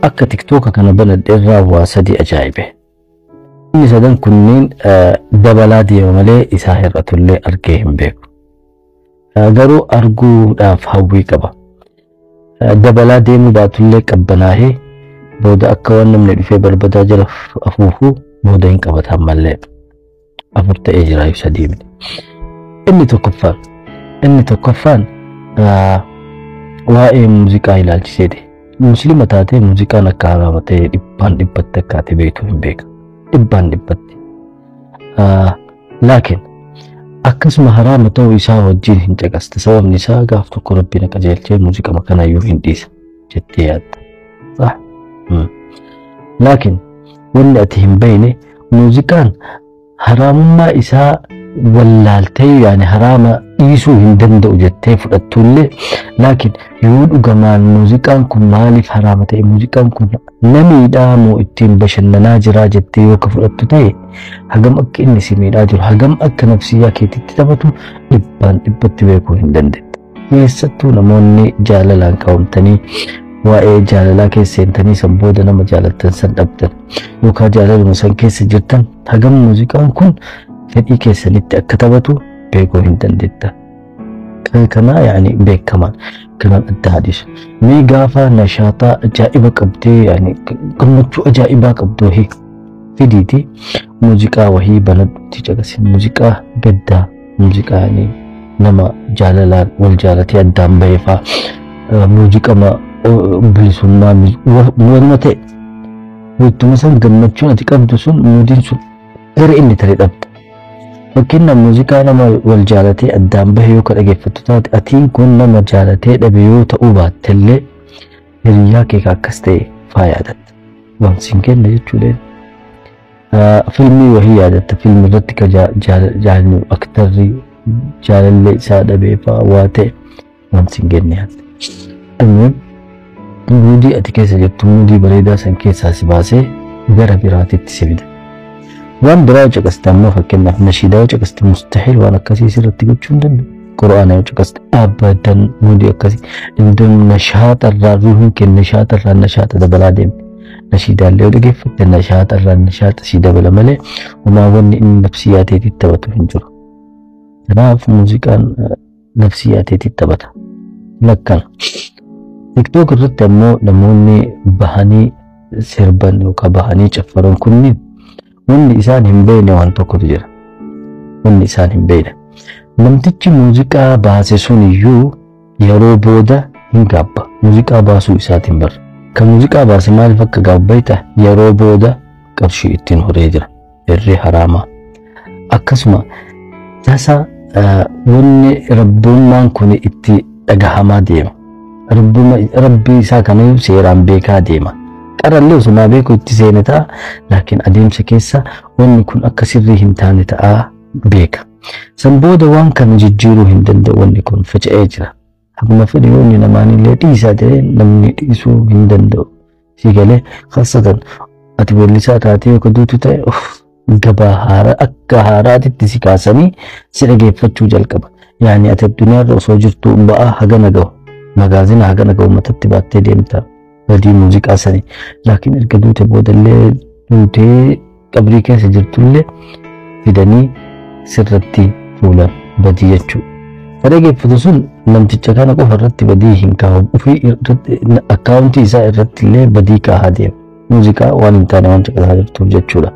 akka TikTok kana banadhe irraa waa sadii ajaa'ibe. Inni sadan kunniin dabalaa deema malee isaa hir'atullee argee hin beeku. Garuu arguudhaaf hawwii qaba. Dabalaa deemuu baatullee qabbanaahee booda akka waan namni dhufee barbadaa jala afuufuu booda hin qabataan mallee afur ta'ee jira ibsa deemne. Inni tokkoffaan waa'ee muuziqaa ilaalchiseeti. Muslima taatee muuziqaan akka haraama ta'e dhibbatti akkaate beektu hin beeka. Dhibbatti. Laakiin akkasuma haraama ta'uu isaa wajjin hin caqaste. Sababni isaa gaaf tokko Rabbiin qajeelchee muuziqaa kanayyuu hin dhiisa jettee yaadda. Laakiin wanni ati hin beekne muuziqaan haraamummaa isaa wallaaltee yaani haraama dhiisuu hin danda'u jettee fudhattullee laakiin yoo dhugamaan muuziqaan kun maaliif haraama ta'e muuziqaan kun namiidhaa moo ittiin bashannanaa jira jettee yoo ka fudhattu ta'e hagam akka inni si miidhaa jiru hagam akka nafsiyyaa keetitti taphatu dhibbatti beekuu hin dandeetta. Keessattuu namoonni jaalalaan qabamtanii waa'ee jaalalaa keessa seentanii san booda nama jaalattan san dhabdan yookaan jaalaluma san keessa jirtan hagam muuziqaan kun fedhii keessanitti akka taphatu beekuu hin dandeetta. Kana yaani beekamaan kanaan adda hadisu. Mee gaafa nashaataa ajaa'iba qabdee yaani gammachuu ajaa'ibaa qabdoo fidiiti muuziqaa wahii banadhutti caqasi. Muuziqaa gaddaa muuziqaa yaani nama jaalalaan wal jaalatee addaan bahee fa'aa muuziqaa bilisummaa waanuma ta'e wattuma san gammachuun ati qabdu sun muudiin sun gara inni tare dhabda. Fakkeenyaaf muuziqaa nama wal jaalatee addaan bahee yoo dhaggeeffattu taate atiin kun nama jaalatee dhabe yoo ta'uu baattellee hiriyaa kee akkas ta'e faa yaadatta. Waan siin kenna jechuudha. Fiilmii wahii yaadatta. Fiilmii irratti ka jaalalli aktarri jaalallee isaa dhabee fa'aa waa ta'e waan siin kenna yaadatta. Muudii ati keessa jirtu muudii bareedaa san keessaa si baasee gara biraatitti si fida. Waan biraa caqaste ammoo fakkeenyaaf nashiidaa yoo caqaste mustahiil waan akkasii sirratti gochuu hin danda'u. Qura'aana yoo caqaste abadan muudii akkasii indoo nashaata irraa ruuhin kee nashaata irraa nashaata dabalaa deemte. Nashiidaallee yoo dhaggeeffatte nashaata irraa nashaata si dabala malee homaa wanni inni nafsiyyaa teetitti taphatu hin jiru. Kanaaf muuziqaan nafsiyyaa teetitti taphata. Lakkana. TikTok irratti ammoo namoonni bahanii sirban yookaan bahanii caffaran kunniin wanni isaan hin beekne waan tokkotu jira. Wanni isaan hin beekne. Namtichi muuziqaa baase sun iyyuu yeroo booda hin gaabba. Muuziqaa baasuu isaatiin barra. Kan muuziqaa baase maaliif akka gaabbayta yeroo booda qarshii ittiin horee jira. Irree haraamaa. Akkasuma tasa wanni rabbummaan kun itti dhagahamaa deema. Rabbii isaa kana seeraan beekaa deema. Qarallee osuma beeku itti seene ta'a laakiin adeemsa keessa wanni kun akka sirrii hin taane ta'a beeka. San booda waan kana jijjiiruu hin danda'u wanni kun faca'ee jira. Akkuma fedhe yoonni namaanillee dhiisaa jedhee namni dhiisuu hin danda'u. Si galee khaasatan ati weellisaa taatee yoo duutu ta'e gabaa haaraa akka haaraatitti si kaasanii si dhageeffachuu jalqaba. Yaani ati addunyaarra osoo jirtu ba'aa hagana gahu. Magaazina hagana gahu matatti baattee deemta. Badii muuziqaa sanii laakiin erga duute boodallee duutee qabrii keessa jirtullee fidanii sirratti fuulan badii jechuudha. Kan dhageeffatu sun namticha kana qofa irratti badii hin kaa'u ofii irratti akkaawuntii isaa irratti illee badii kaa'aa deema. Muuziqaa waan hin taane waan caqasaa jirtuuf jechuudha.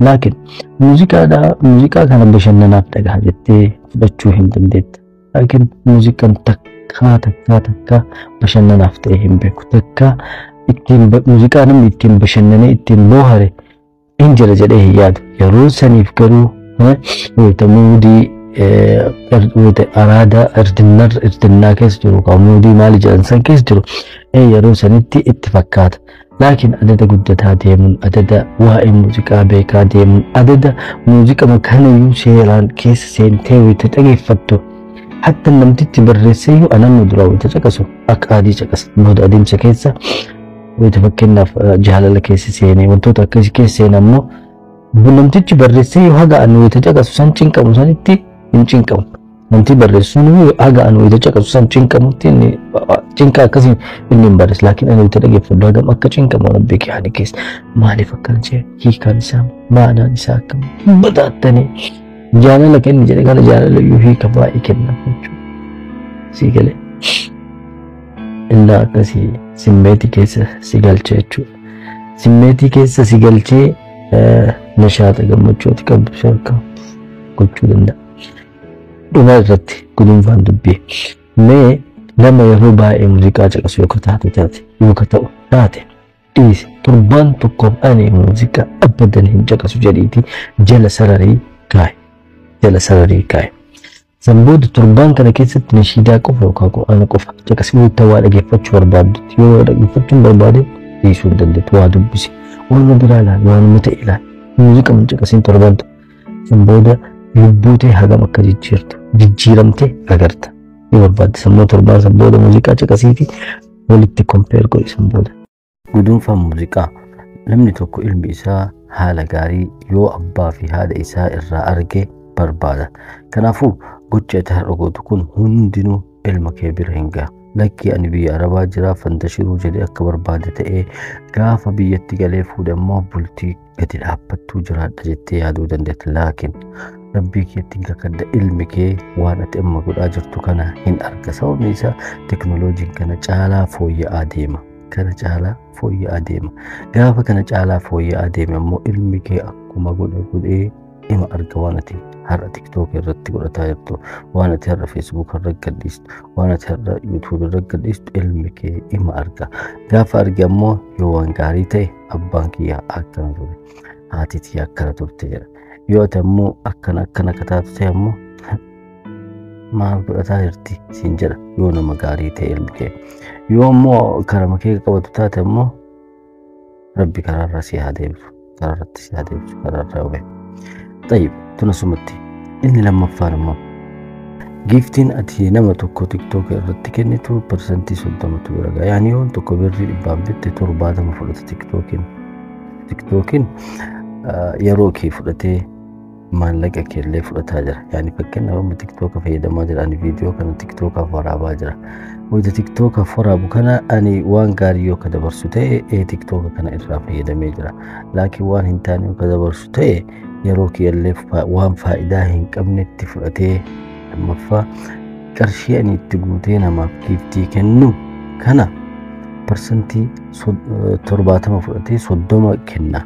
Laakiin muuziqaa kana bashannanaaf dhagaha jettee fudhachuu hin dandeetta. Laakiin muuziqaan takka bashannanaaf ta'e hin beeku. Takka muuziqaa namni ittiin bashannanee ittiin boohare hin jira jedhee hin yaadu. Yeroo saniif garuu wayita muudii wayita araadaa irdinnaa keessa jiru kan muudii maali jedhan san keessa jiru yeroo sanitti itti fakkaata. Laakiin adada guddataa deemuun adada waa'ee muuziqaa beekaa deemuun adada muuziqaa kanayyuu seeraan keessa seentee wayita dhageeffattu. Hatta namtichi barreesseeyyuu anannu dura wayita caqasu akka adii caqasa. Booda adeemsa keessa wayita fakkeenyaaf jaalala keessa seenee wantoota akkasii keessa seen ammoo namtichi barreesseeyyuu haga annu wayita caqasu san cinqamu sanitti hin cinqamu. Wanti barreessuun haga anu ita caqasu san cinqamutti inni cinqa akkasiin inni hin barreessu laakiin ani ita dhageeffadhu hagam akka cinqamu waan beekee ani keessa maaliif akkana jee hiikaan isaa maanaan isaa akkam bataattanii jaalala kenni jedhe kana jaalala iyyuu hiika baay'ee kennaaf jechuudha sii galee illaa akkasii simmeetii keessa si galchee jechuudha simmeetii keessa si galchee nashaata gammachuuti qabdu shakka gochuu danda'a. Dhugaa irratti gudunfaan dubbii mee nama yeroo baay'ee muuziqaa caqasu yoo taate yoo ta'u taate dhiisi torbaan tokkoon ani muuziqaa abadan hin caqasu jedhiiti jala sararii kaa'e. Sanbooda torbaan kana keessatti nashiidaa qofa yookaan qura'aana qofa caqasii wanta waa dhageeffachuu barbaaddutti yoo dhageeffachuun barbaade dhiisuu hin dandeettu waa dubbisi waan biraa ilaali waan mata ilaali muuziqaa hin caqasiin torbaan sanbooda lubbuutee hagam akka jijjiiramte agarta yoo barbaadde sammuu torbaan sanbooda muuziqaa caqasiiti walitti kompeer godhi sanbooda. Gudunfaan muuziqaa namni tokko ilmi isaa haala gaarii yoo abbaa fi haadha isaa irraa arge barbaada. Kanaafuu gocha itti har'a gootu kun hundinuu ilma kee bira hin ga'a. Lakkii ani biyya Arabaa jira fantashiruu jedhee akka barbaade ta'ee gaafa biyyatti galee fuudhammoo bultii gadi dhaabbattuu jiraadha jettee yaaduu dandeetta. Laakiin rabbii keetti kakadda ilmi kee waan ati amma godhaa jirtu kana hin arga. Sababni isaa teknooloojiin kana caalaa fooyya'aa deema. Gaafa kana caalaa fooyya'aa deeme ammoo ilmi kee akkuma godhee ima arga waan ati har'a TikTok irratti godhataa jirtu, waan ati har'a Facebook irratti gadhiistu, waan ati har'a YouTube irratti gadhiistu ilmi kee ima arga. Gaafa arge ammoo yoo waan gaarii ta'e abbaan kiyyaa akkana ture, haati tiyyaa akkana turte jedha. Yoo ati ammoo akkana kataatu ta'e ammoo maal godhataa jirti siin jedha yoo nama gaarii ta'e ilmi kee. Yoo ammoo karama kee qabatu taate ammoo rabbi karaarra si haa deebisu, karaarratti si haa deebisu, karaarra hubee. طيب تنسمتي إني لما فارمه جيفتين أتي نما توكو تيك توك الرتي كنتو برسنتي صدمتو رجع يعني يوم توكو بري بابت تربادة مفروض تيك توكين يروكي فرتي ما لقى كله فرت هاجر يعني فكنا يوم تيك توك في يد ما جرى أني فيديو كان تيك توك فرا باجرة وإذا تيك توك فرا بكنا أني وان قاريو كده برسوتة تيك توك كان إسراف في يد ميجرا لكن وان هنتاني كده برسوتة يروكي اللي وان فائدة قبنت فرتي مفا قرشي أني تقولين ما كيفتي كنو كنا برسنتي تربات مفرتي صدوما كنا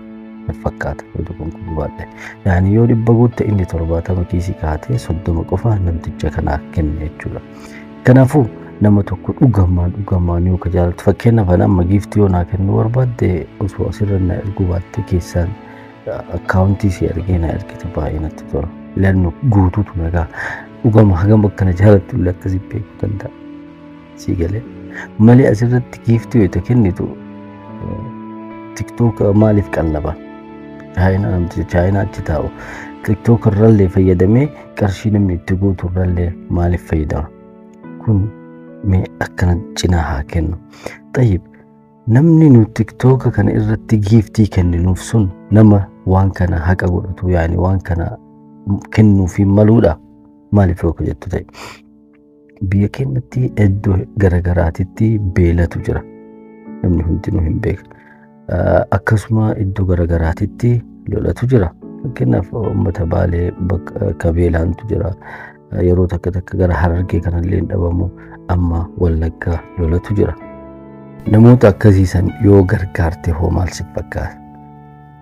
فكات ودكم كباده يعني يوري بقولت إني تربات ما كيسي كاتي صدوما قفا نمتجا كنا كنا يجولا كنافو nama tokko dhugamaan yoo kajaalatu fakkeenya fana amma giiftii yoo naa kennu barbaadde osoo asirra erguu baatte keessaan akkaawuntii si ergee na ergite baay'ee natti tola. Ilaalnu guutuutu nagaa dhugama hagam akkana jaalattu illee akkasii beekuu danda'a. Sii galee malee asirratti giiftii yoo kennitu TikTok maaliif qallaba? Chaayinaa achi taa'u TikTok irrallee fayyadamee qarshii namni itti guutu irrallee maaliif fayyadama? Kun mee akkana cinaa haa kennu. Tayyib namni nu TikTok kana irratti giiftii kenninuuf sun nama waan kana haqa godhatu yaani waan kana kennuufi maluudha. Maaliif yoo jettu ta'e biyya keenyatti iddoo garagaraatitti beelatu jira. Namni hundinuu hin beeku. Akkasuma iddoo garagaraatitti lolatu jira. Fakkeenyaaf uummata Baalee bakka beelaantu jira. Yeroo takka gara Harargee kanallee dhabamu amma Wallaggaa lolatu jira. Namoota akkasiisan yoo gargaarte hoo maal si fakkaata?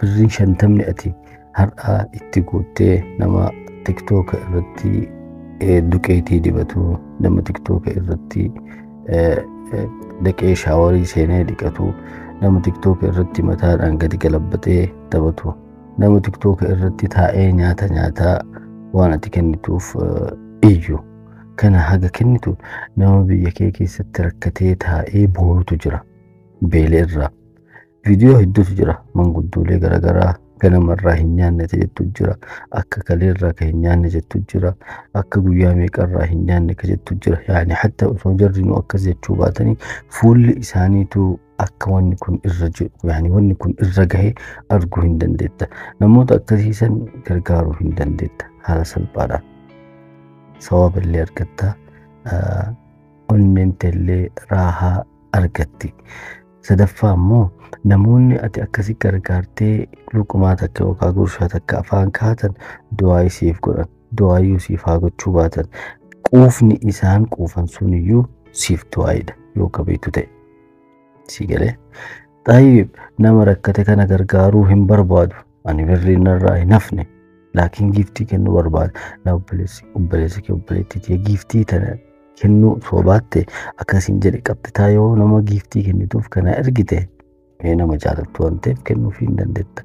Birriin 50 ati har'a itti guuttee nama TikTok irratti duqeetii dibatu, nama TikTok irratti dhaqee shaaworii seenee dhiqatu, nama TikTok irratti mataadhaan gadi galabbatee taphatu, nama TikTok irratti taa'ee nyaata waan ati kennituuf iyyu kana haga kennitu nama biyya kee keessatti rakkatee taa'ee boorutu jira. Beelee irraa viidiyoo hedduutu jira. Manguddoolee garagaraa ganamarraa hin nyaanne jettu jira, akka kaleerraa ka hin nyaanne jettu jira, akka guyyaa meeqarraa hin nyaanne ka jettu jira. Yaani hatta osoo jarrinu akkas jechuu baatanii fuulli isaaniitu akka wanni kun irra jiru yaani wanni kun irra gahee arguu hin dandeetta. Namoota akkasiisan gargaaruu hin dandeetta haala salphaadhaan. sawaba illee argatta, onneen illee raahaa argatti. Sadaffaa immoo namoonni ati akkasii gargaartee luqumaa takka yookaan gurshaa takka afaan kaatan du'aa siif godhan, du'aayyuu siif haa gochuu baatan quufni isaan quufan sun iyyuu siif du'aayidha yoo qabeetu ta'e. Si galee xaayib nama rakkate kana gargaaruu hin barbaadu, ani birrii narraa hin hafne, laakiin giiftii kennuu barbaada. Na obboleessi kee obboleettii giiftii tana kennuu soo baatte akkasiin jedhe qabxitaa yoo nama giiftii kennituuf kana ergite nama jaalattu waan ta'eef kennuufii hin dandeetta.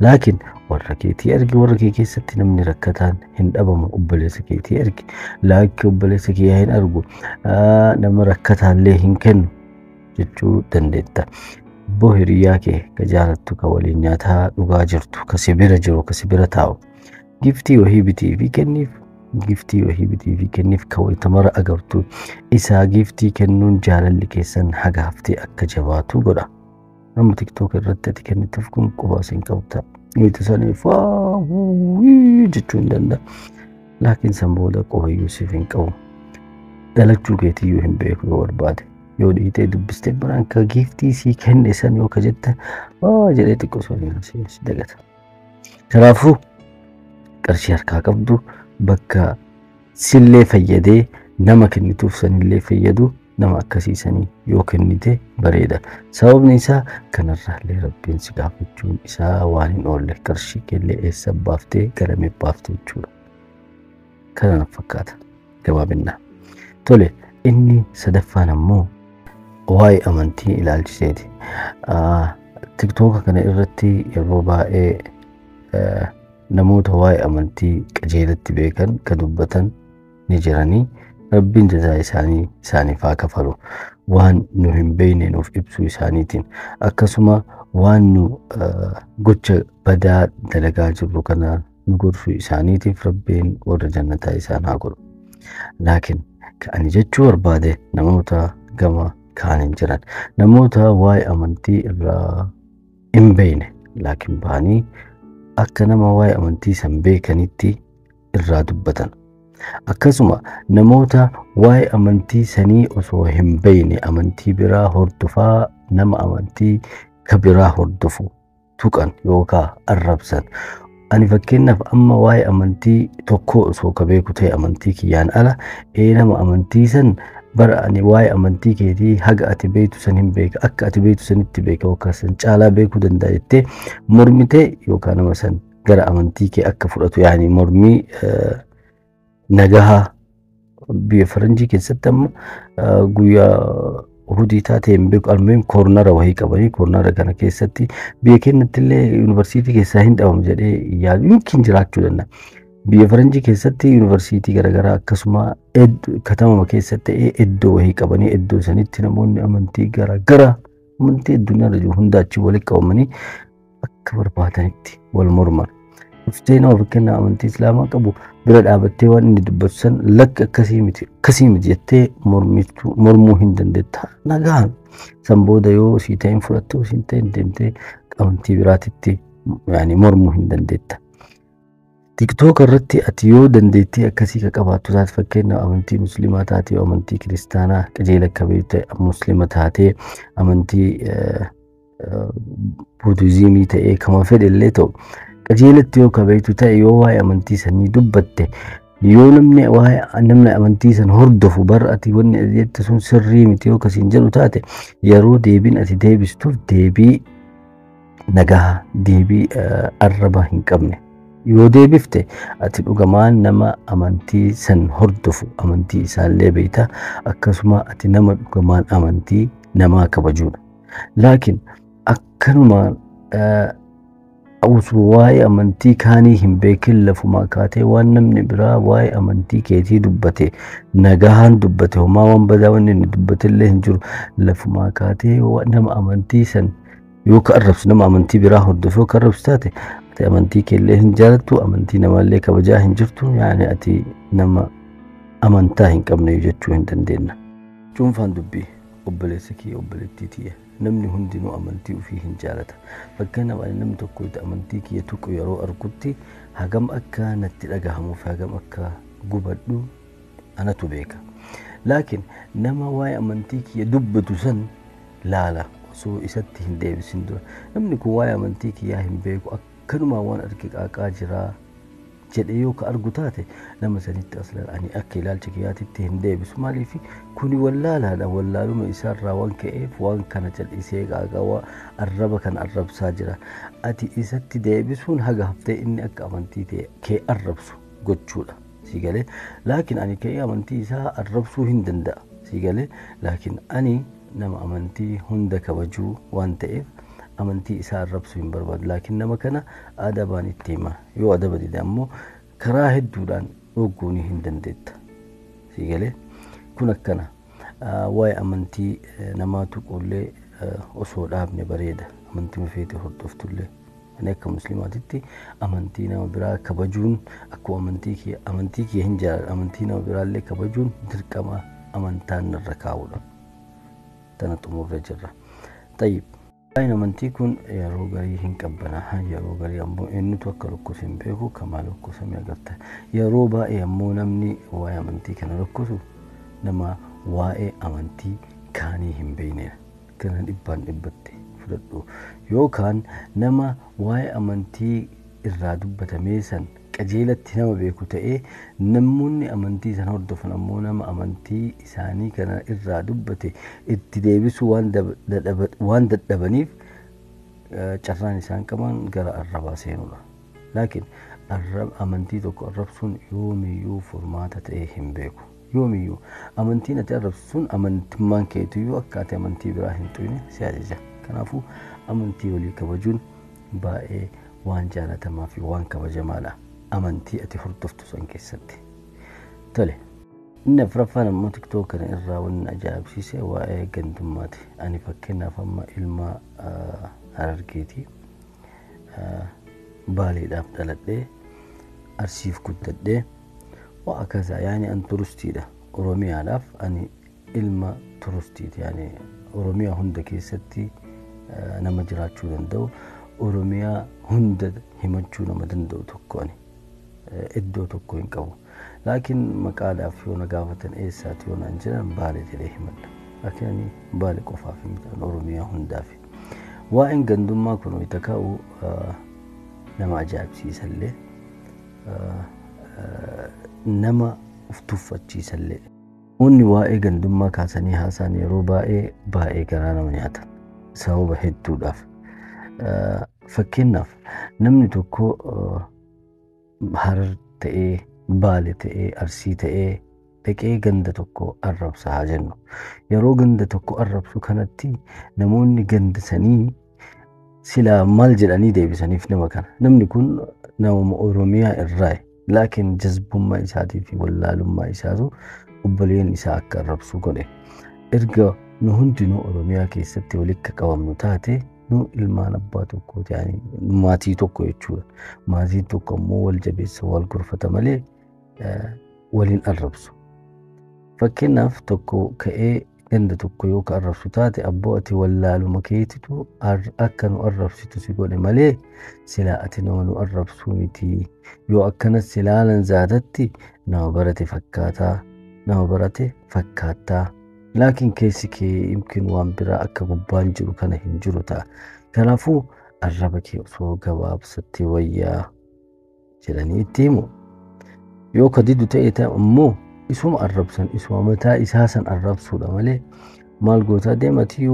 Laakiin warra keetii ergi, warra kee keessatti namni rakkataan hin dhabamu, obboleessa keetii ergi. Laakiin obboleessa kee hin argu nama rakkataallee hin kennu jechuu dandeetta. Abboo hiriyaa kee ka jaalattu, ka waliin nyaataa dhugaa jirtu, ka si bira jiru, ka si bira taa'u giftii wahii bitii fi kenniif. Giftii wahii bitii fi kenniif ka wayita mara agartu isaa giftii kennuun jaalalli keessan haga haftee akka jabaatu godha. Nama TikTok irratti ati kennituuf kun qubaas hin qabta. Wayita saniif jechuu hin danda'a. Laakiin san booda qofayyuu siif hin qabu. Dhalachuu keetiyyuu hin beeku yoo barbaade. Yoo dhiitee dubbistee biraan ka giftii sii kenne san yoo ka jette jedhee xiqqoo saniin si dagata. Kanaafuu qarshii harkaa qabdu bakka sillee fayyadee nama kennituuf sanillee fayyadu nama akkasiisanii yoo kennite bareeda. Sababni isaa kanarraallee rabbiin si gaafachuun isaa waan hin oolle, qarshii keellee eessa baaftee garamee baaftee jechuudha. Kana na fakkaata gabaabinaa. Tole inni sadaffaan ammoo waa'ee amantii ilaalchiseeti. TikTok kana irratti yeroo baay'ee namoota waa'ee amantii qajeelatti beekan ka dubbatan ni jiranii. Rabbiin jazaa isaaniif haa kafalu waan nu hin beekne nuuf ibsuu isaaniitiin, akkasuma waan nu gocha badaa dalagaa jirru kana nu gorsuu isaaniitiif rabbiin warra jannataa isaan haa godhu. Laakiin ani jechuu barbaade namoota gama kaaniin jiran, namoota waa'ee amantii irraa hin beekne laakiin bahanii akka nama waa'ee amantii san beekanitti irraa dubbatan. Akkasuma namoota waa'ee amantii sanii osoo hin beekne amantii biraa hordofaa nama amantii ka biraa hordofu tuqan yookaan arrabsan. Ani fakkeenyaaf amma waa'ee amantii tokko osoo ka beeku ta'e amantii kiyyaan ala nama amantii san bara ani waa'ee amantii keetii haga ati beektu san hin beeka, akka ati beektu sanitti beeka yookaan san caalaa beekuu danda'a jettee mormite yookaan nama san gara amantii kee akka fudhatu yaani mormii nagahaa. Biyya faranjii keessatti amma guyyaa hudii taatee hin beeku, almuhiim koornara wahii qabanii koornara kana keessatti biyya keenyatti illee yuunivarsiitii keessaa hin dhabamu jedhee yaadu yookiin jiraachuu danda'a. Biyya faranjii keessatti yuunivarsiitii garaagaraa akkasuma katamama keessatti iddoo wahii qabanii iddoo sanitti namoonni amantii garaagaraa amantii addunyaarra jiru hundaa achi walitti qabamanii akka barbaadanitti wal morman. Dhuftee nama fakkeenyaa amantii islaamaa qabu bira dhaabattee waan inni dubbatu san lakki akkasii miti jettee mormuu hin dandeetta. Nagaan san booda yoo sii ta'in fudhattee osoo hin ta'in deemtee amantii biraatitti mormuu hin dandeetta. TikTok irratti ati yoo dandeettii akkasii ka qabaattu taate fakkeenyaaf amantii musliimaa taatee amantii kiristaanaa qajeela akka beekte muslima taatee amantii buudizimii ta'ee kama fedhe illee ta'u qajeelatti yoo ka beektu ta'e yoo waa'ee amantii sanii dubbatte yoo namni amantii san hordofu bara ati wanni adeemte sun sirrii miti yoo kasiin jedhu taate yeroo deebiin ati deebistuuf deebii nagaa deebii arraba hin qabne yoo deebifte ati dhugamaan nama amantii san hordofu amantii isaallee beekta, akkasuma ati nama dhugamaan amantii namaa kabajuudha. Laakiin akkanuma waa'ee amantii kaanii hin beekin lafumaa kaatee waan namni biraa waa'ee amantii keetii dubbate nagahaan dubbate homaa waan badaa wanni inni dubbatellee hin jiru lafumaa kaatee nama amantii san yoo ka arrabsu nama amantii biraa hordofu yoo ka arrabsu taate ati amantii keellee hin jaalattu, amantii namaallee kabajaa hin jirtu, yaani ati nama amantaa hin qabne jechuu hin dandeenya. Cuunfaan dubbii obboleessa kee obboleettii tiyya. Namni hundinuu amantii ofii hin jaalata. Fakkeenyaaf namni tokko amantii kiyya tuqu yeroo argutti hagam akka natti dhagahamuuf hagam akka gubadhu anatu beeka. Laakiin nama waa'ee amantii kiyya dubbatu san laala osoo isatti hin deebisin dura. Namni kun waa'ee amantii kiyyaa hin beeku akkanumaa waan arge qaaqaa jiraa jedhe yoo ka argu taate nama sanitti aslan ani akka ilaalcha kiyyaatitti hin deebisu. Maaliif kuni wallaalaadha. Wallaaluma isaarraa waan ka'eef waan kana cal'isee qaaqaa arraba kan arrabsaa jira. Ati isatti deebisuun haga haftee inni akka amantii ta'e kee arrabsu gochuudha. Siigalee laakiin ani ka'ee amantii isaa arrabsuu hin danda'a. Siigalee laakiin ani nama amantii hunda kabajuu waan ta'eef amantii isaa arrabsuu hin barbaadu. Laakiin nama kana adabaan itti hima. Yoo adaba dide ammoo karaa hedduudhaan dhorkuu hin dandeetta. Siigalee kun akkana waa'ee amantii namaa tuqullee osoo dhaabne bareeda. Amantii feete hordoftullee ani akka muslimaatitti amantii nama biraa kabajuun akkuma amantii kee hin jaalladhu. Amantii nama biraallee kabajuun dirqama amantaan narra kaa'uudha. Tana xumurre jirra. Tayyib. Waa'een amantii kun yeroo garii hin qabbanaa. Yeroo garii ammoo eenyutu akka rakkoosu hin beeku. Kamaa lakkoofsamee agarta. Yeroo baay'ee ammoo namni waa'ee amantii kana rakkoosu nama waa'ee amantii kaanii hin beeknedha. Kana dhibbaan dhibbatti fudhadhu. Yookaan nama waa'ee amantii irraa dubbatamee san qajeelatti nama beeku ta'ee namoonni amantii sana hordofan ammoo nama amantii isaanii kana irraa dubbate itti deebisuu waan dadhabaniif carraan isaan qaban gara arrabaa seenuudha. Laakiin amantii tokko arrabsuun yoomiyyuu furmaata ta'ee hin beeku. Yoomiyyuu amantiin ati arrabsu sun amantummaan keetiyyuu akka ati amantii biraa hin tuqne si ajaja. Kanaafuu amantii walii kabajuun baay'ee waan jaalatamaa fi waan kabajamaadha. Amantii ati hordoftu san keessatti. Tole. Inni afuraffaan ammoo TikTok kana irraa waan ajaa'ibsiise waa'ee gandummaati. Ani fakkeenyaaf amma ilma Harargeeti. Baaleedhaaf dhaladhee Arsiif guddadhee waa akkasa yaani an turistiidha. Oromiyaadhaaf ani ilma turistiiti. Yaani Oromiyaa hunda keessatti nama jiraachuu danda'u. Oromiyaa hunda himachuu nama danda'u tokko ani. Iddoo tokko hin qabu. Laakiin maqaadhaaf yoo na gaafatan eessaati yoo naan jedhan Baalee jedhee himadha. Laakiin ani Baalee qofaaf hin Oromiyaa hundaaf. Waa'een gandummaa kun wayita ka'u nama ajaa'ibsiisallee nama uf tuffachiisallee. Namoonni waa'ee gandummaa kaasanii haasaan yeroo baay'ee garaa nama nyaatan sababa hedduudhaaf. Fakkeenyaaf namni tokko Harar ta'ee, Baalee ta'ee, Arsii ta'ee dhaqee ganda tokko arrabsa haa jennu. Yeroo ganda tokko arrabsu kanatti namoonni ganda sanii silaa maal jedhanii deebisaniif nama kana. Namni kun nama Oromiyaa irraa laakiin jazbummaa isaatii fi wallaalummaa isaatu obboleen isaa akka arrabsu godhe. Erga nu hundinuu Oromiyaa keessatti walitti qabamnu taate nu ilmaan abbaa tokko ta'anii maatii tokko jechuudha. Maatiin tokko ammoo wal jabeessa wal gorfata malee waliin arrabsu. Fakkeenyaaf tokko ka'ee ganda tokko yoo ka arrabsu taate abboo ati wallaaluma keetitu akka nu arrabsitu si godhe malee silaa ati nama nu arrabsuu miti. Yoo akkanas silaalan zaatatti nama barate fakkaattaa. Laakiin keessi kee yookiin waan biraa akka gubbaan jiru kana hin jiru ta'a. Kanaafuu arraba kee osoo gabaabsattee wayyaa jedhanii itti himu. Yoo ka diddu ta'e ammoo isuma arrabsan isuma mataa isaa san arrabsuudha malee maal gootaa deematii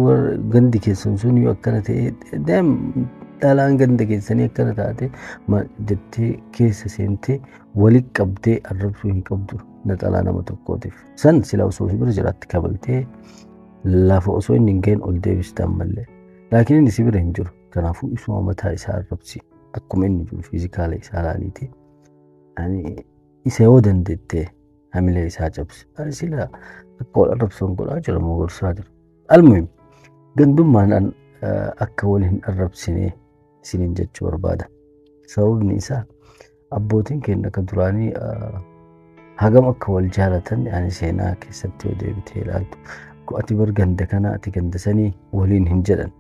gandi keessan sun yoo akkana ta'e dhalaan ganda keessanii akkana taate jettee keessa seentee walitti qabdee arrabsuu hin qabdu. Naxalaa nama tokkootiif san sila osoo bira jiraatti kabaltee lafa osoo inni hin ga'in ol deebistaan malee. Laakiin inni si bira hin jiru. Kanaafuu isuma mataa isaa arrabsi akkuma inni jiru fiizikaala isaa laaliiti. Isa yoo dandeettee hamilee isaa cabsi. Ani sila akka wal arrabsan godhaa jira moo gorsaa jira. Almuhim gandummaan akka wal hin arrabsine isiniin jechuu barbaada. Sababni isaa abbootiin keenya akka duraanii hagam akka wal jaalatan ani seenaa keessatti yoo deebitee ilaaltu ati bar ganda kana ati ganda sanii waliin hin jedhan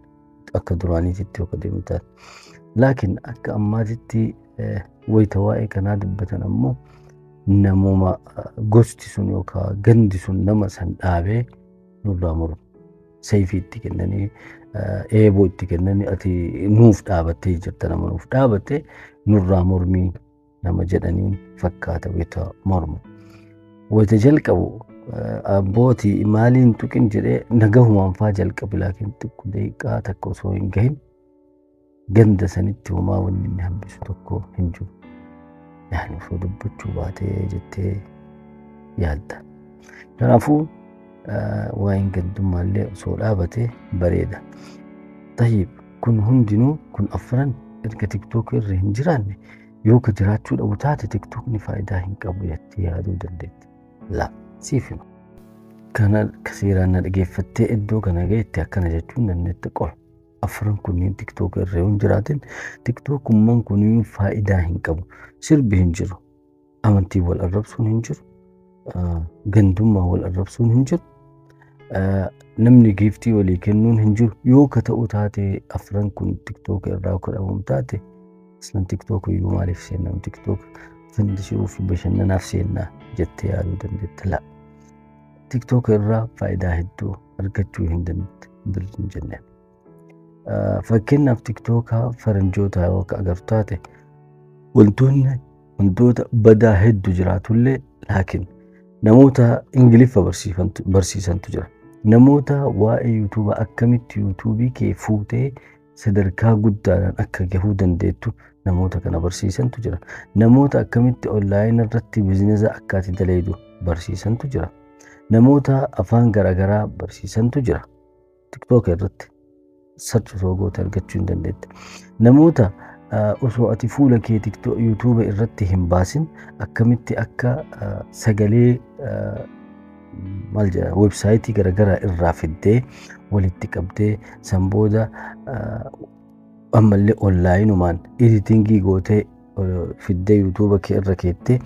akka duraaniititti yoo deemu taate. Laakiin akka ammaatitti wayita waa'ee kanaa dubbatan ammoo namuma gosti sun yookaan gandi sun nama san dhaabee nurraa mormu. Sayfii itti kennanii eeboo itti kennanii ati nuuf dhaabattee jirta nama nuuf dhaabatte nurraa mormii nama jedhaniin fakkaata wayita mormu. Wayita jalqabu abbootii maaliin tuqin jedhee nagahumaan faa jalqabu laakiin xiqqoo daqiiqaa takka osoo hin gahin ganda sanitti homaa wanni inni hambisu tokko hin jiru. Yani osoo dubbachuu baatee jettee yaadda. Kanaafuu waa'een gandummaallee osoo dhaabate bareeda. Tayyib kun hundinuu kun afran erga tiktook irra hin jiraanne yoo ka jiraachuu dhabu taate tiktookni faayidaa hin qabu jettee yaaduu dandeetti. La siifima. Kana seeraan na dhageeffattee iddoo kana gahetti akkana jechuun dandeetti qola. Afran kunniin tiktook irra hin jiraatin tiktookummaan kunniin faayidaa hin qabu. Sirbi hin jiru. Amantii wal arrabsuun hin jiru. Gandummaa wal arrabsuun hin jiru. Namni giiftii walii kennuun hin jiru. Yoo ka ta'u taate afran kun tiktook irraa kadhamuun taate islan tiktook iyyuu maaliif seennamu tiktook fandishuu fi bashannanaaf seennaa jettee yaaduu dandeetta. La tiktook irraa faayidaa hedduu argachuu hin dandeenye. Fakkeenyaaf tiktookaa faranjoota yoo agartu taate wantoota badaa hedduu jiraatullee laakiin namoota ingiliffa barsiisantu jira. Namoota waa'ee yuutuuba akkamitti yuutuubii kee fuutee sadarkaa guddaadhaan akka gahuu dandeettu namoota kana barsiisantu jira. Namoota akkamitti onlaayinii irratti biizinesa akka ati daleedu barsiisantu jira. Namoota afaan garaagaraa barsiisantu jira. Tiktook irratti sarchi osoo goote argachuu hin dandeetta. Namoota osoo ati fuula kee yuutuuba irratti hin baasin akkamitti akka sagalee maal jedha weebsaayitii garaagaraa irraa fiddee walitti qabdee san booda ammallee onlaayinumaan editingii gootee fiddee yuutuuba kee irra keettee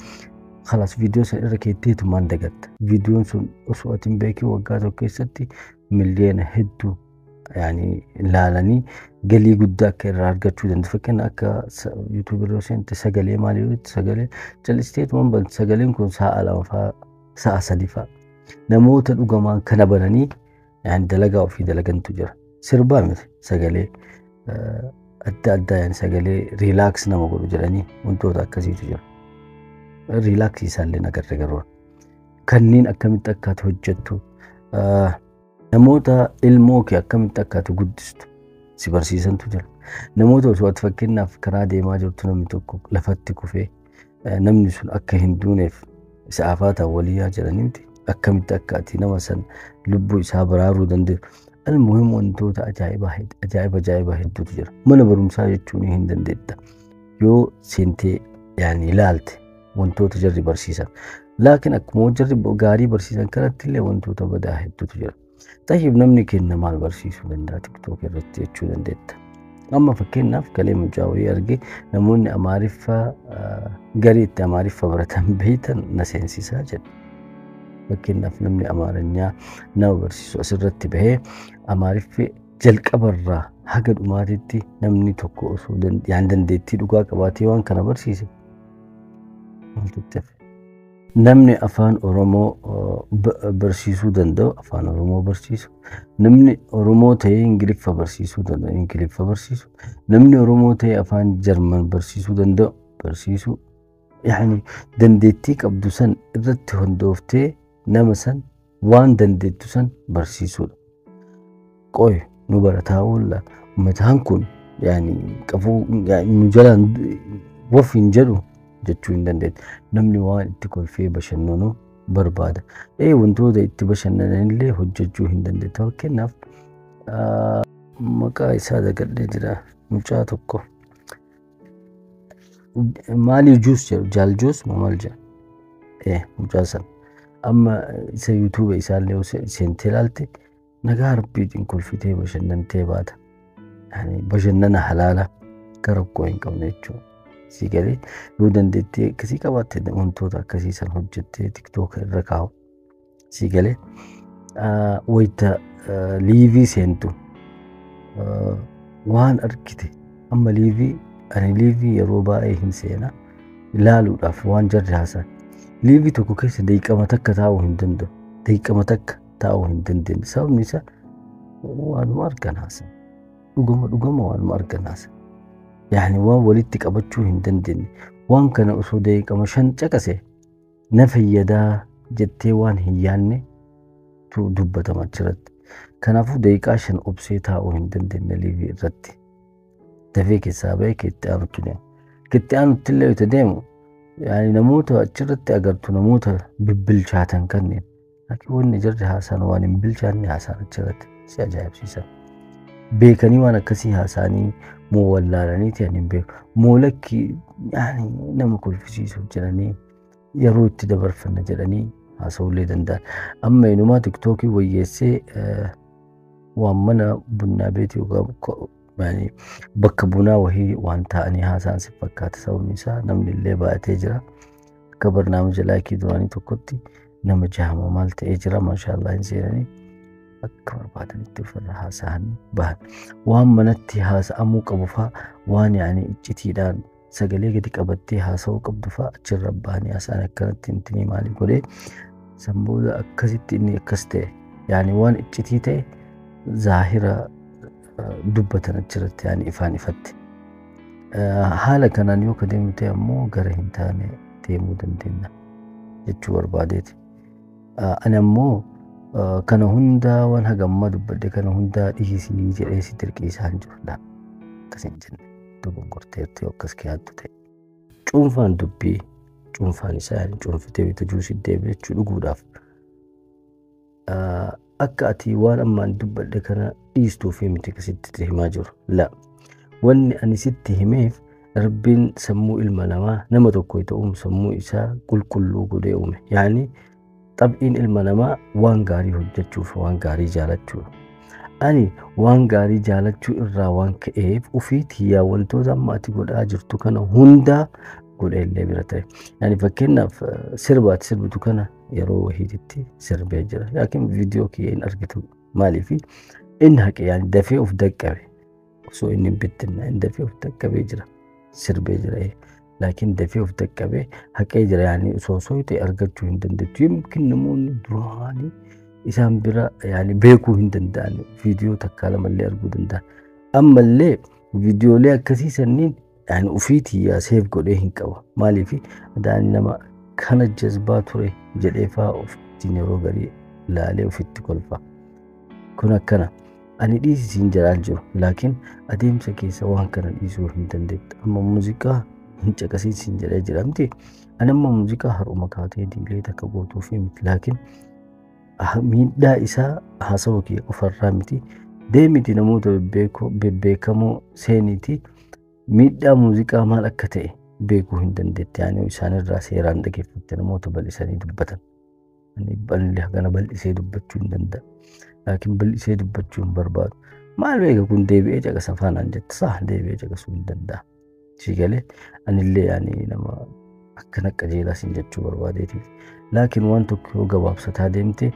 خلاص فيديو سن irra keetteetumaan dagatta. Viidiyoon sun osoo ati hin beekin waggaa tokko keessatti miliyoona hedduu yani ilaalanii galii guddaa akka irraa argachuu danda'u. Fakkeenya akka yuutuubii irra seente sagalee maalii yoo sagalee callisteetumaan bantu sagaleen kun sa'a lama fa'aa sa'a sadii fa'aa. Namoota dhugamaan kana bananii yani dalagaa ofii dalagantu jira. Sirbaa miti sagalee adda addaa yani sagalee riilaaks nama godhu jedhanii wantoota akkasiitu jira. Riilaaksii isaallee nagarra garuu kanneen akkamitti akka ati hojjettu namoota ilmoo kee akkamitti akka ati guddistu si barsiisantu jira. Namoota osoo ati fakkeenyaaf karaa deemaa jirtu namni tokko lafatti kufee namni sun akka hin duuneef isa afaataan waliyyaa jedhaniiti akkamitti akka ati nama san lubbuu isaa baraaruu dandeessu. Almuhim wantoota ajaa'iba hedduutu jira. Mana barumsaa jechuun hin dandeetta yoo seentee yani ilaalte wantoota jarri barsiisan. Laakiin akkuma jarri gaarii barsiisan kanatti illee wantoota badaa hedduutu jira. Tayyib namni kenna maal barsiisuu danda'a tiktook irratti jechuu dandeetta. Amma fakkeenyaaf galee mucaawii arge namoonni amaariffaa garii itti amaariffaa baratan beeytan na seensisaa jedha. Fakkeenyaaf namni amaaranyaa nama barsiisu asirratti bahee amaariffi jalqabarraa haga dhumaatitti namni tokko osoo dandeettii dhugaa qabaatee waan kana barsiise. Namni afaan Oromoo barsiisuu danda'u afaan Oromoo barsiisu. Namni Oromoo ta'ee Ingiliffa barsiisuu danda'u Ingiliffa barsiisu. Namni Oromoo ta'ee afaan Jarman barsiisuu danda'u barsiisu. Yani dandeettii qabdu san irratti hundooftee nama san waan dandeettu san barsiisuudha. Qoy nu barataa oolla mataan kun yani qafuu nu jalaan wafiin jedhu jechuu hin dandeetti. Namni waan itti kolfee bashannanu barbaada. Wantoota itti bashannanillee hojjechuu hin dandeetta. Fakkeenyaaf maqaa isaa dagadhee jira mucaa tokko. Maalii juus jedhu jaal juus maal jedha. Mucaa san amma isa yuutuuba isaallee seentee ilaalte nagaa rabbiitiin kolfitee bashannantee baata. Yani bashannana halaala karakkoo hin qabne jechuudha. Si galee yoo dandeettee akkasii qabaatte wantoota akkasii san hojjettee tiktook irra kaa'u. Si galee wayita liivii seentu waan argite amma liivii ani liivii yeroo baay'ee hin seena ilaaluudhaaf waan jarri haasan liivii tokko keessa daqiiqama takka taa'uu hin danda'u. Daqiiqama takka taa'uu hin dandeenye. Sababni isaa waanuma argan haasan. Dhugama waanuma argan haasan. Yaani waan walitti qabachuu hin dandeenye. Waan kana osoo daqiiqama 5 caqase na fayyadaa jettee waan hin yaanne dubbatama achirratti. Kanaafuu daqiiqaa 5 obsee taa'uu hin dandeenye liivii irratti. Dafee keessaa bahee keetti aanutti deema. Keetti aanutti illee yoo deemu yaani namoota achirratti agartu namoota bibbilchaatan kanneen. Laakiin wanni jarri haasan waan hin bilchaanne haasan achirratti si ajaa'ibsiisan. Beekanii waan akkasii haasanii moo wallaalanii ta'an hin beeku. Moo lakki yaani nama kolfisiisuuf jedhanii yeroo itti dabarfanna jedhanii haasa'ullee danda'an. Amma inumaa tiktookii wayyeessee waan mana bunnaa beetii yookaan bakka bunaa wahii waan ta'anii haasaan si fakkaata. Sababni isaa namni illee baay'atee jira. Akka barnaamija laayikii duraanii tokkotti nama jahama maal ta'ee jira maashaallah hin seenanii akka barbaadanitti ofirra haasa'anii bahan. Waan manatti haasa'amuu qabu fa'aa waan yaani iccitiidhaan sagalee gadi qabattee haasa'uu qabdu fa'aa achirra bahanii haasa'an akkanatti intinii maalii godhee sanbooda akkasitti inni akkas ta'e yaani waan iccitii ta'e zaahira dubbatan achirratti yaani ifaan ifatti. Haala kanaan yoo deemnu ta'e ammoo gara hin taane deemuu dandeenya jechuu barbaadeeti. Ani ammoo kana hundaa waan hagammaa dubbadde kana hundaa dhiisii jedhee si dirqiisaan jirudha. Akkas hin jenne dogoggorteerti akkas kiyaattu ta'e. Cuunfaan dubbii cuunfaan isaa yaani cuunfitee bita juusii deebi'ee jechuu dhuguudhaaf. Akka ati waan ammaan dubbadde kana dhiistuu fi miti sitti himaa jiru. La wanni ani sitti himeef Rabbiin sammuu ilma namaa nama tokko ta'uun sammuu isaa qulqulluu godhee uume. Yaani xab'iin ilma namaa waan gaarii hojjechuuf waan gaarii jaalachuu. Ani waan gaarii jaalachuu irraa waan ka'eef ofiitii yaa wantoota amma ati godhaa jirtu kana hundaa godhee illee bira ta'e. Yaani fakkeenyaaf sirbaati sirbitu kana yeroo wahiititti sirbee jira. Yaakiin viidiyoo kee hin argitu maaliifi inni haqe yaani dafee of daqqabe. Osoo inni hin bittinna inni dafee of daqqabee jira. Sirbee jira. Laakiin dafee of daqqabee haqee jira yaani osoo ta'e argachuu hin dandeettu. Yookiin namoonni duraanii isaan bira yaani beekuu hin danda'an viidiyoo takkaa lamallee arguu danda'an. Ammallee viidiyoolee akkasii sanniin yaani ofiitii yaa seef godhee hin qaba. Maaliifi adaani nama kana jazbaa ture jedhee fa'aa ofiitiin yeroo garii ilaalee ofitti kolfa. Kun akkana. Ani dhiisisiin jiraan jiru. Laakiin adeemsa keessa waan kana dhiisuu hin dandeettu. Amma muuziqaa hin caqasiisin jedhee jiramti. Ani amma muuziqaa har'uma kaatee diilee takka gootuu fi miti. Laakiin miidhaa isaa haasawaa kee qofarraa miti. Deemiti namoota bebbeekamoo seeniiti. Miidhaa muuziqaa maal akka ta'e beekuu hin dandeetti. Yaani isaanirraa seeraan dhageeffatte namoota bal'isanii dubbatan. Ani bal'ee hagana bal'isee dubbachuu hin danda'a. Laakiin bal'isee dubbachuu hin barbaadu. Maal beeka kun deebi'ee caqasa faanaan jette saa deebi'ee caqasuu hin danda'a. Si galee anillee yaani nama akkana qajeelaa sin jechuu barbaadeetiif. Laakiin waan tokko yoo gabaabsataa deemte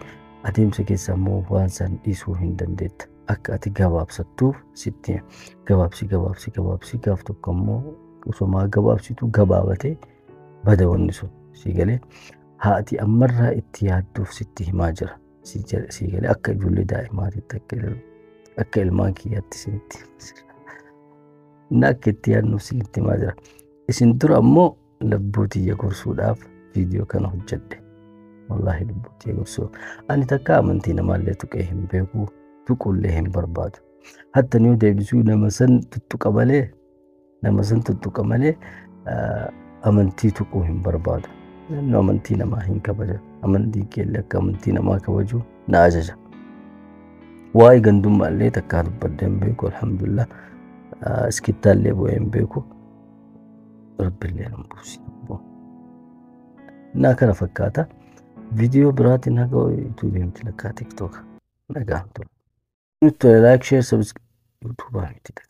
adeemsa keessa immoo waan san dhiisuu hin dandeetta. Akka ati gabaabsattuuf sitti gabaabsi gaaf tokko immoo osoo gabaabsitu gabaabatee bada wanni sun si galee haati ammarraa itti yaadduuf sitti himaa jira. Si galee akka ijoollee daa'imaatiitti akka ilmaan kiyyaatti sinitti na akka itti yaadnuuf sinitti himaa jira. Isin dura ammoo lubbuu tiyya gorsuudhaaf viidiyoo kana hojjedhe. Wallaahi lubbuu tiyya gorsuu. Ani takka amantii namaallee tuqee hin beeku. Tuqullee hin barbaadu. Hatta yoo deebisuu nama san tuttuqa malee amantii tuquu hin barbaadu. Amantii namaa hin kabaju. Amantii keellee akka amantii namaa kabaju na ajaja. Waa'ee gandummaallee takkaa dubbadde hin beeku alhamdulillah. Iskittaallee bu'ee hin beeku. Rabbillee nan buusi. Naa kana fakkaata. Viidiyoo biraatiin haga yuutuubii miti lakkaa tiktook. Nagaan tura. Like, share, subscribe. YouTube.